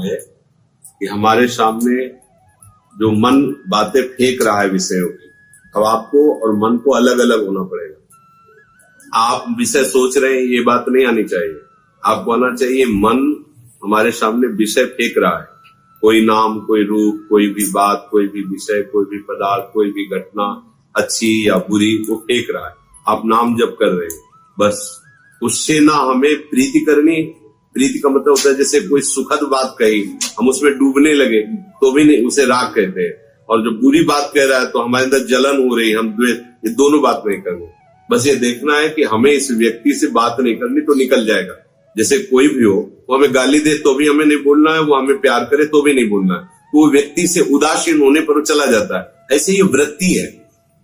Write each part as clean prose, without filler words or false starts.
है कि हमारे सामने जो मन बातें फेंक रहा है विषयों की, अब आपको और मन को अलग अलग होना पड़ेगा। आप विषय सोच रहे हैं, ये बात नहीं आनी चाहिए। आपको आना चाहिए मन हमारे सामने विषय फेंक रहा है, कोई नाम, कोई रूप, कोई भी बात, कोई भी विषय, कोई भी पदार्थ, कोई भी घटना, अच्छी या बुरी, वो फेंक रहा है। आप नाम जप कर रहे हैं, बस उससे ना हमें प्रीति करनी। प्रीति का मतलब होता है जैसे कोई सुखद बात कही, हम उसमें डूबने लगे तो भी नहीं, उसे राग कहते हैं। और जो बुरी बात कह रहा है तो हमारे अंदर जलन हो रही है, हम द्वेष, ये दोनों बात नहीं करनी। बस ये देखना है कि हमें इस व्यक्ति से बात नहीं करनी तो निकल जाएगा। जैसे कोई भी हो, वो हमें गाली दे तो भी हमें नहीं बोलना है, वो हमें प्यार करे तो भी नहीं बोलना है। वो व्यक्ति से उदासीन होने पर चला जाता है। ऐसे ये वृत्ति है,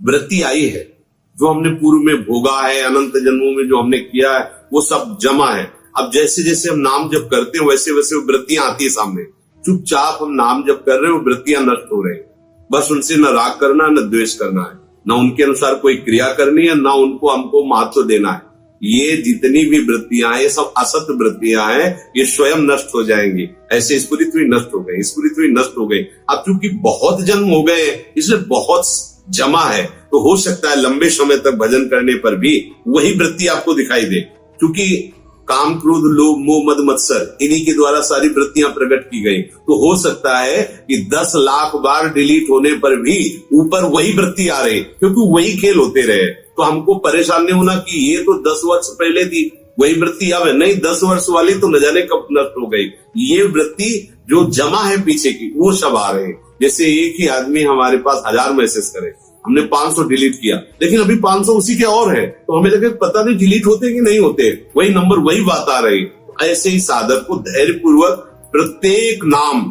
वृत्ति आई है, जो हमने पूर्व में भोगा है, अनंत जन्मों में जो हमने किया है, वो सब जमा है। अब जैसे जैसे हम नाम जप करते हैं वैसे वैसे वो वृत्तियां आती है सामने। चुपचाप हम नाम जप कर रहे हैं, वो वृत्तियां नष्ट हो रही है। बस उनसे न राग करना, न द्वेष करना है, न उनके अनुसार कोई क्रिया करनी है, न उनको हमको महत्व देना है। ये जितनी भी वृत्तियां हैं, ये सब असत वृत्तियां हैं, ये स्वयं नष्ट हो जाएंगी। ऐसे इस पृथ्वी नष्ट हो गई, इस पृथ्वी नष्ट हो गई। अब चूंकि बहुत जन्म हो गए इसलिए बहुत जमा है, तो हो सकता है लंबे समय तक भजन करने पर भी वही वृत्ति आपको दिखाई दे। क्योंकि काम, क्रोध, लोभ, मोह, मद, मत्सर, इन्हीं के द्वारा सारी वृत्तियां प्रकट की गई। तो हो सकता है कि 10 लाख बार डिलीट होने पर भी ऊपर वही वृत्ति आ रही, क्योंकि वही खेल होते रहे। तो हमको परेशान नहीं होना कि ये तो 10 वर्ष पहले थी, वही वृत्ति आवे नहीं, 10 वर्ष वाली तो न जाने कब नष्ट हो गई। ये वृत्ति जो जमा है पीछे की, वो सब आ रहे हैं। जैसे एक ही आदमी हमारे पास 1000 मैसेज करे, हमने 500 डिलीट किया, लेकिन अभी 500 उसी के और है, तो हमें लगे पता नहीं डिलीट होते कि नहीं होते, वही नंबर वही बात आ रही। ऐसे ही साधक को धैर्य पूर्वक प्रत्येक नाम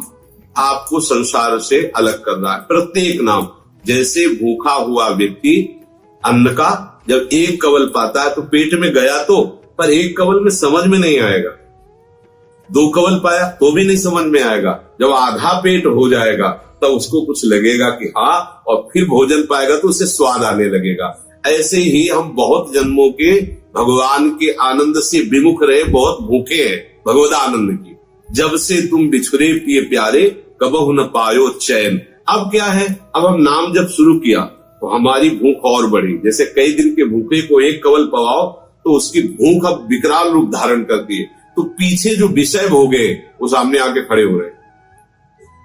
आपको संसार से अलग करना है। प्रत्येक नाम, जैसे भूखा हुआ व्यक्ति अन्न का जब एक कवल पाता है तो पेट में गया तो, पर एक कवल में समझ में नहीं आएगा। 2 कवल पाया तो भी नहीं समझ में आएगा। जब आधा पेट हो जाएगा तब उसको कुछ लगेगा कि हाँ, और फिर भोजन पाएगा तो उसे स्वाद आने लगेगा। ऐसे ही हम बहुत जन्मों के भगवान के आनंद से विमुख रहे, बहुत भूखे हैं भगवद आनंद की। जब से तुम बिछुरे पिए प्यारे, कबहु न पायो चैन। अब क्या है, अब हम नाम जब शुरू किया तो हमारी भूख और बढ़ी। जैसे कई दिन के भूखे को एक कवल पवाओ तो उसकी भूख अब विकराल रूप धारण करती है। तो पीछे जो विषय भोगे वो सामने आके खड़े हो रहे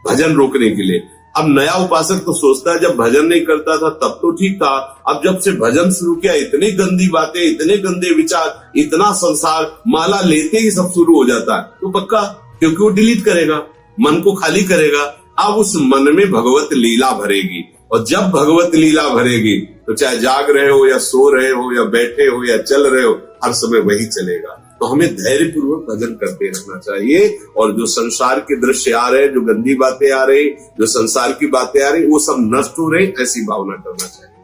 भजन रोकने के लिए। अब नया उपासक तो सोचता है जब भजन नहीं करता था तब तो ठीक था, अब जब से भजन शुरू किया इतनी गंदी बातें, इतने गंदे विचार, इतना संसार, माला लेते ही सब शुरू हो जाता है। तो पक्का, क्योंकि वो डिलीट करेगा, मन को खाली करेगा। अब उस मन में भगवत लीला भरेगी, और जब भगवत लीला भरेगी तो चाहे जाग रहे हो या सो रहे हो या बैठे हो या चल रहे हो, हर समय वही चलेगा। तो हमें धैर्य पूर्वक भजन करते रहना चाहिए। और जो संसार के दृश्य आ रहे, जो गंदी बातें आ रही, जो संसार की बातें आ रही, वो सब नष्ट हो रही, ऐसी भावना करना चाहिए।